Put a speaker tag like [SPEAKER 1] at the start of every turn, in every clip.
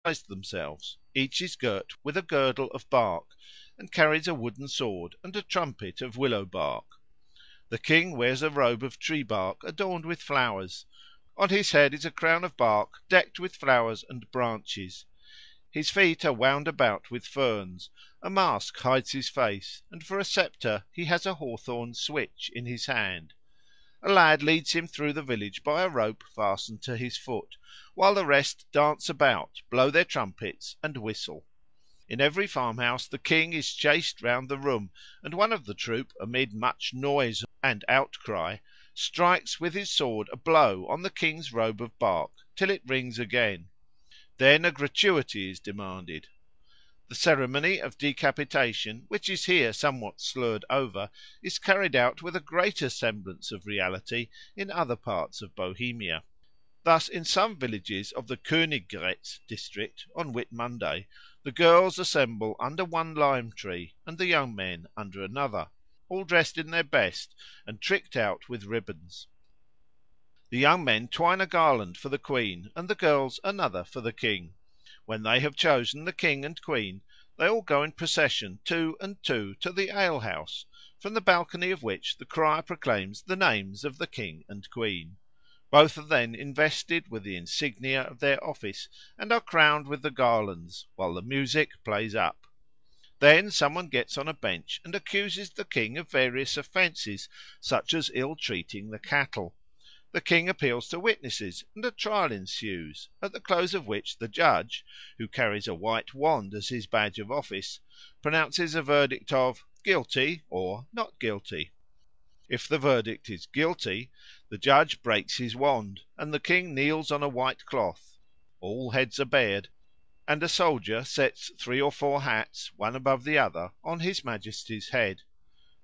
[SPEAKER 1] themselves. Each is girt with a girdle of bark, and carries a wooden sword and a trumpet of willow bark. The king wears a robe of tree bark adorned with flowers. On his head is a crown of bark decked with flowers and branches. His feet are wound about with ferns, a mask hides his face, and for a sceptre he has a hawthorn switch in his hand. A lad leads him through the village by a rope fastened to his foot, while the rest dance about, blow their trumpets, and whistle. In every farmhouse the king is chased round the room, and one of the troop, amid much noise and outcry, strikes with his sword a blow on the king's robe of bark, till it rings again. Then a gratuity is demanded. The ceremony of decapitation, which is here somewhat slurred over, is carried out with a greater semblance of reality in other parts of Bohemia. Thus in some villages of the Königgrätz district on Whit Monday the girls assemble under one lime tree and the young men under another, all dressed in their best and tricked out with ribbons. The young men twine a garland for the queen, and the girls another for the king. When they have chosen the king and queen, they all go in procession two and two to the alehouse, from the balcony of which the crier proclaims the names of the king and queen. Both are then invested with the insignia of their office, and are crowned with the garlands, while the music plays up. Then some one gets on a bench and accuses the king of various offences, such as ill treating the cattle. The king appeals to witnesses, and a trial ensues, at the close of which the judge, who carries a white wand as his badge of office, pronounces a verdict of "guilty" or "not guilty." If the verdict is "guilty," the judge breaks his wand, and the king kneels on a white cloth; all heads are bared, and a soldier sets 3 or 4 hats, one above the other, on his Majesty's head.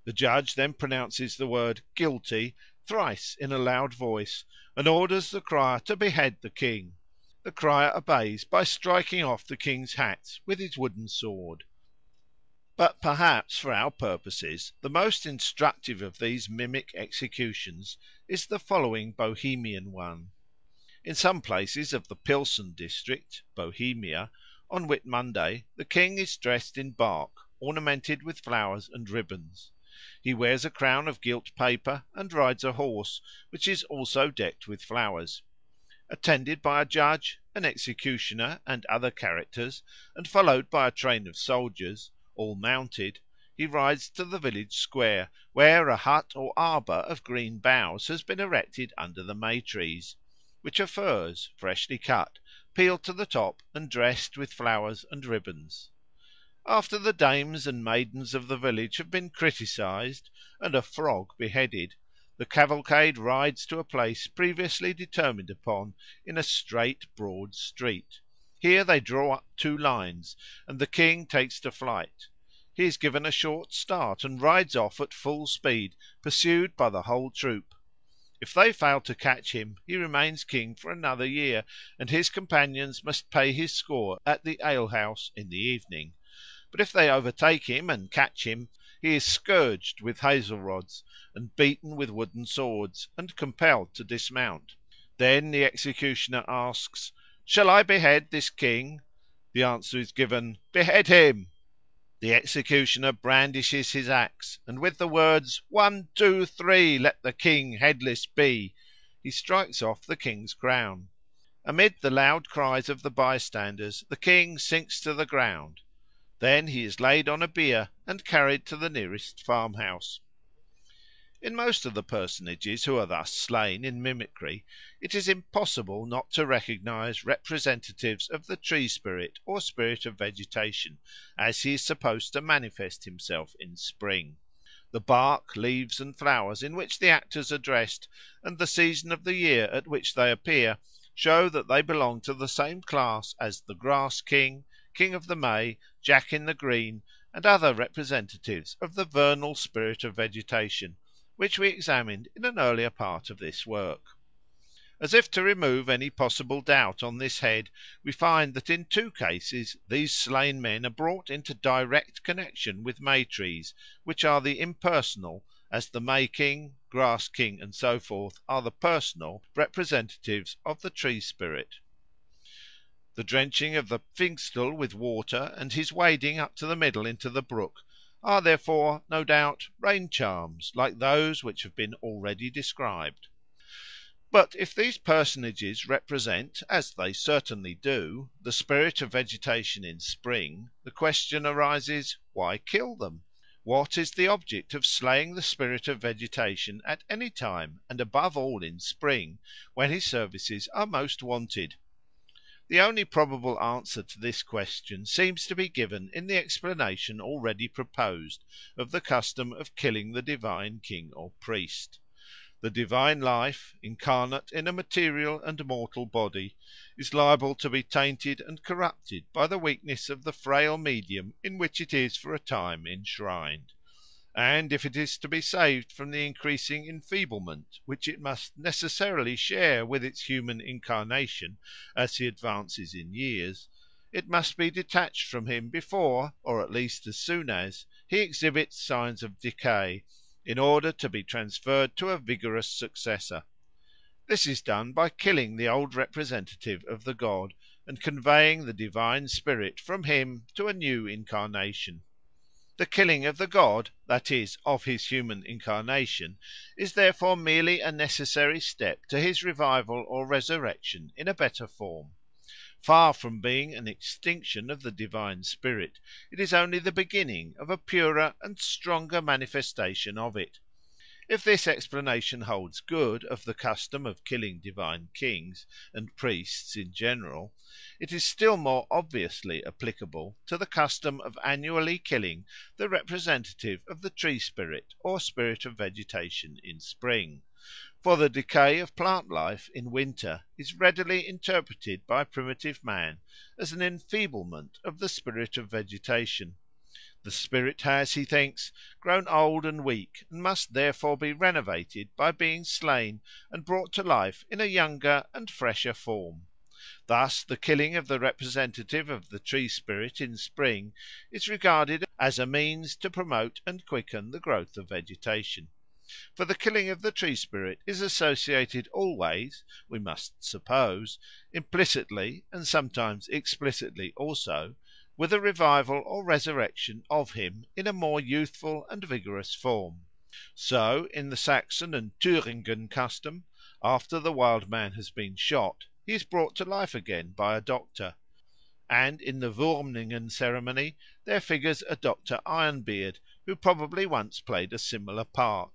[SPEAKER 1] The judge then pronounces the word "guilty" thrice in a loud voice, and orders the crier to behead the king. The crier obeys by striking off the king's hats with his wooden sword. But perhaps for our purposes the most instructive of these mimic executions is the following Bohemian one. In some places of the Pilsen district (Bohemia), on Whit Monday, the king is dressed in bark, ornamented with flowers and ribbons. He wears a crown of gilt paper and rides a horse, which is also decked with flowers. Attended by a judge, an executioner, and other characters, and followed by a train of soldiers, all mounted, he rides to the village square, where a hut or arbour of green boughs has been erected under the May trees, which are firs, freshly cut, peeled to the top, and dressed with flowers and ribbons. After the dames and maidens of the village have been criticised, and a frog beheaded, the cavalcade rides to a place previously determined upon in a straight broad street. Here they draw up 2 lines, and the king takes to flight. He is given a short start, and rides off at full speed, pursued by the whole troop. If they fail to catch him, he remains king for another year, and his companions must pay his score at the alehouse in the evening. But if they overtake him and catch him, he is scourged with hazel rods, and beaten with wooden swords, and compelled to dismount. Then the executioner asks, "Shall I behead this king?" The answer is given, "Behead him!" The executioner brandishes his axe, and with the words, "1, 2, 3, let the king headless be," he strikes off the king's crown. Amid the loud cries of the bystanders the king sinks to the ground. Then he is laid on a bier and carried to the nearest farmhouse. In most of the personages who are thus slain in mimicry it is impossible not to recognise representatives of the tree spirit or spirit of vegetation, as he is supposed to manifest himself in spring. The bark, leaves, and flowers in which the actors are dressed, and the season of the year at which they appear, show that they belong to the same class as the Grass King, King of the May, Jack in the Green, and other representatives of the vernal spirit of vegetation, which we examined in an earlier part of this work. As if to remove any possible doubt on this head, we find that in 2 cases these slain men are brought into direct connexion with May trees, which are the impersonal, as the May King, Grass King, and so forth, are the personal representatives of the tree spirit. The drenching of the Pfingstel with water and his wading up to the middle into the brook are therefore, no doubt, rain charms like those which have been already described. But if these personages represent, as they certainly do, the spirit of vegetation in spring, the question arises, why kill them? What is the object of slaying the spirit of vegetation at any time, and above all in spring, when his services are most wanted? The only probable answer to this question seems to be given in the explanation already proposed of the custom of killing the divine king or priest. The divine life, incarnate in a material and mortal body, is liable to be tainted and corrupted by the weakness of the frail medium in which it is for a time enshrined; and if it is to be saved from the increasing enfeeblement which it must necessarily share with its human incarnation as he advances in years, it must be detached from him before, or at least as soon as, he exhibits signs of decay, in order to be transferred to a vigorous successor. This is done by killing the old representative of the god and conveying the divine spirit from him to a new incarnation. The killing of the god, that is, of his human incarnation, is therefore merely a necessary step to his revival or resurrection in a better form. Far from being an extinction of the divine spirit, it is only the beginning of a purer and stronger manifestation of it. If this explanation holds good of the custom of killing divine kings and priests in general, it is still more obviously applicable to the custom of annually killing the representative of the tree spirit or spirit of vegetation in spring. For the decay of plant life in winter is readily interpreted by primitive man as an enfeeblement of the spirit of vegetation. The spirit has, he thinks, grown old and weak, and must therefore be renovated by being slain and brought to life in a younger and fresher form. Thus the killing of the representative of the tree spirit in spring is regarded as a means to promote and quicken the growth of vegetation. For the killing of the tree spirit is associated always, we must suppose, implicitly and sometimes explicitly also, with a revival or resurrection of him in a more youthful and vigorous form. So in the Saxon and Thüringen custom, after the wild man has been shot, he is brought to life again by a doctor; and in the Wurmningen ceremony there figures a Dr. Ironbeard, who probably once played a similar part.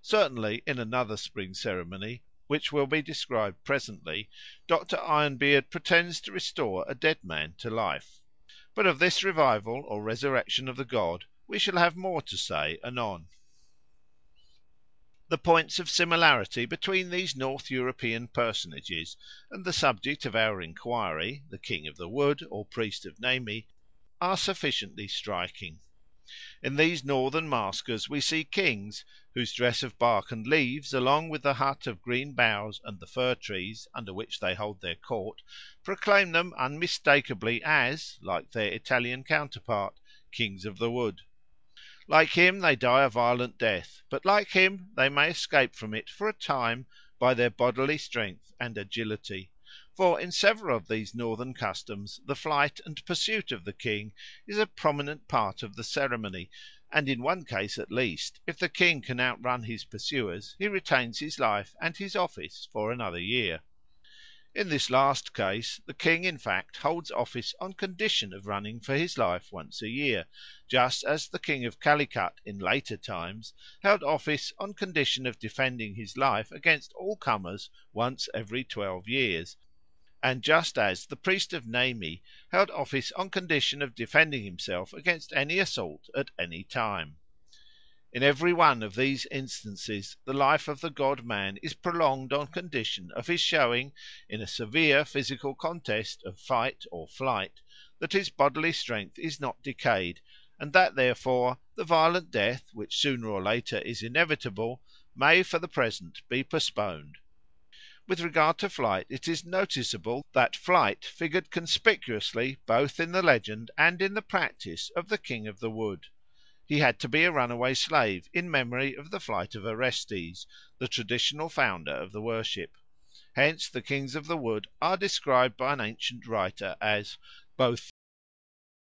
[SPEAKER 1] Certainly in another spring ceremony, which will be described presently, Dr. Ironbeard pretends to restore a dead man to life. But of this revival or resurrection of the god we shall have more to say anon. The points of similarity between these North European personages and the subject of our enquiry, the King of the Wood or priest of Nemi, are sufficiently striking. In these northern maskers we see kings, whose dress of bark and leaves, along with the hut of green boughs and the fir trees under which they hold their court, proclaim them unmistakably as, like their Italian counterpart, kings of the wood. Like him they die a violent death, but like him they may escape from it for a time by their bodily strength and agility. For in several of these northern customs the flight and pursuit of the king is a prominent part of the ceremony, and in one case at least, if the king can outrun his pursuers, he retains his life and his office for another year. In this last case the king in fact holds office on condition of running for his life once a year, just as the king of Calicut in later times held office on condition of defending his life against all comers once every 12 years, and just as the priest of Nemi held office on condition of defending himself against any assault at any time. In every one of these instances the life of the god man is prolonged on condition of his showing, in a severe physical contest of fight or flight, that his bodily strength is not decayed, and that therefore the violent death, which sooner or later is inevitable, may for the present be postponed. With regard to flight, it is noticeable that flight figured conspicuously both in the legend and in the practice of the King of the Wood. He had to be a runaway slave in memory of the flight of Orestes, the traditional founder of the worship. Hence the Kings of the Wood are described by an ancient writer as "both